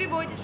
ты водишь?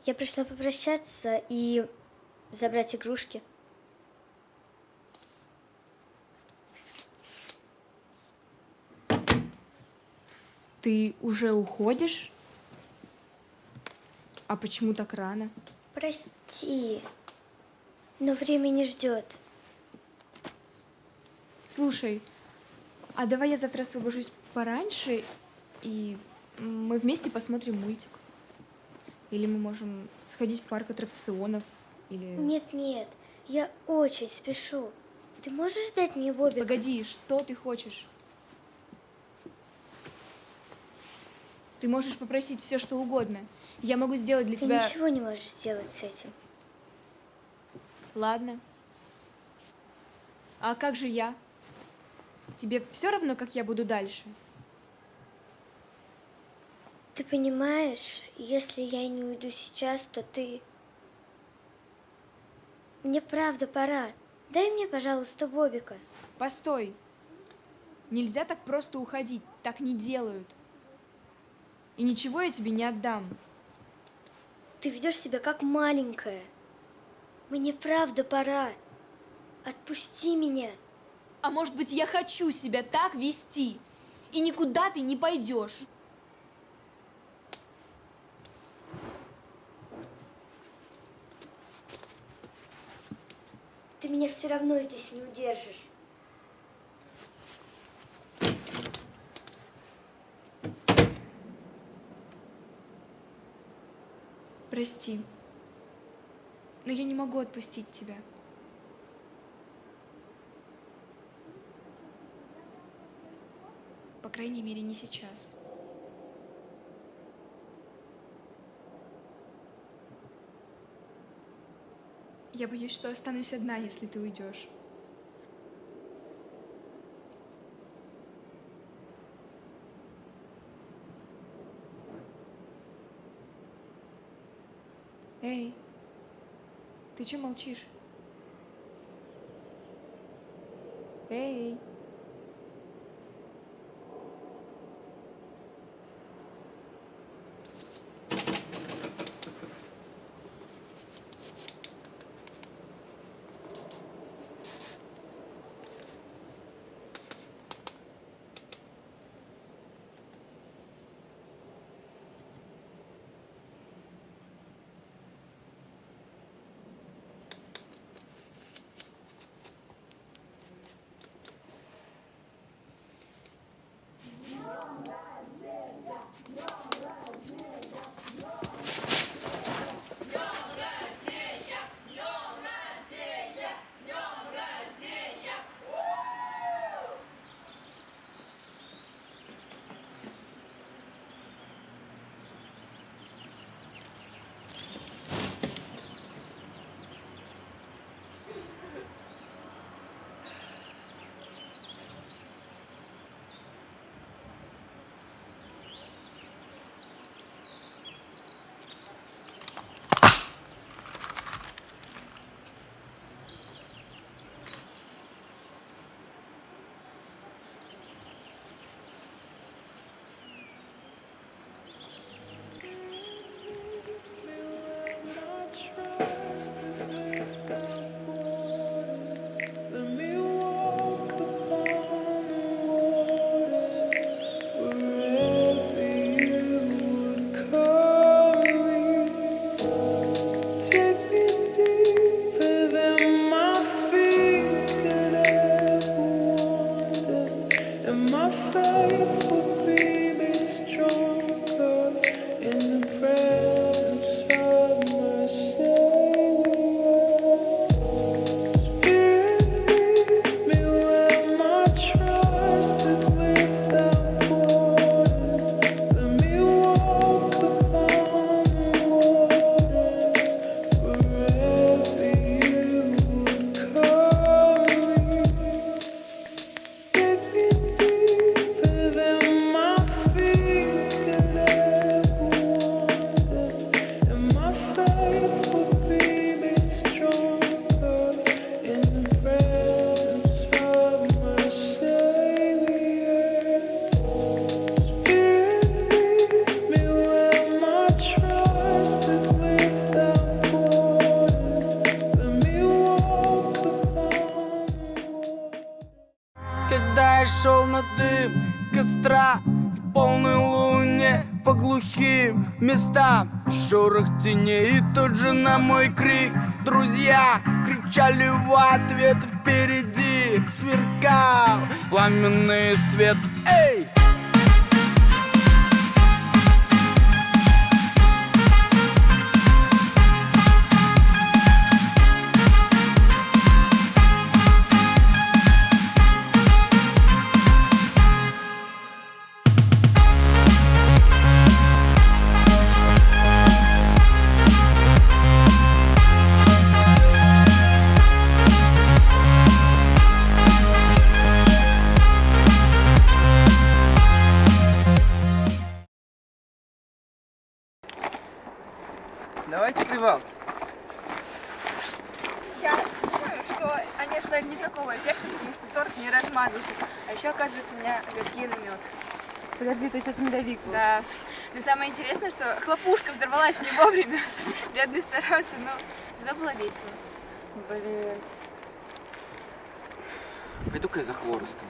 Я пришла попрощаться и забрать игрушки. Ты уже уходишь? А почему так рано? Прости, но время не ждет. Слушай, а давай я завтра освобожусь пораньше, и мы вместе посмотрим мультик. Или мы можем сходить в парк аттракционов, или... Нет, я очень спешу. Ты можешь дать мне Бобика? Погоди, что ты хочешь? Ты можешь попросить все, что угодно. Я могу сделать для Ты тебя... ничего не можешь сделать с этим. Ладно. А как же я? Тебе все равно, как я буду дальше? Ты понимаешь, если я не уйду сейчас, то ты... Мне правда пора. Дай мне, пожалуйста, Бобика. Постой. Нельзя так просто уходить. Так не делают. И ничего я тебе не отдам. Ты ведешь себя как маленькая. Мне правда пора. Отпусти меня. А может быть, я хочу себя так вести, и никуда ты не пойдешь. Ты меня все равно здесь не удержишь. Прости, но я не могу отпустить тебя. По крайней мере, не сейчас. Я боюсь, что останусь одна, если ты уйдешь. Эй, ты че молчишь? Эй! дым костра в полной луне по глухим местам. Шорох теней и тут же на мой крик друзья кричали в ответ. Впереди сверкал пламенный свет. Эй! Давайте привал. Я думаю, что, конечно, никакого эффекта, потому что торт не размазался. А еще, оказывается, у меня аллергия на мед. Подожди, то есть это медовик был? Да. Но самое интересное, что хлопушка взорвалась не вовремя. Бедный старался, но зато было весело. Блин. Пойду-ка я за хворостом.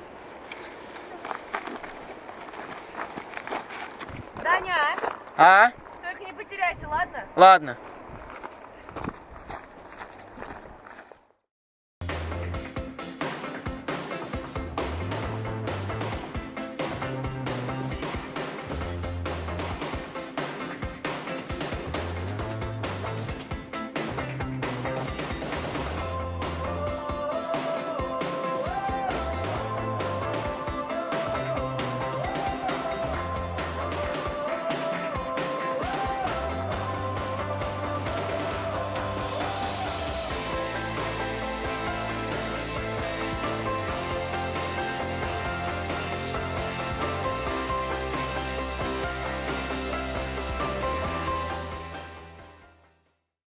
Даня, А? только не потеряйся, ладно? Ладно.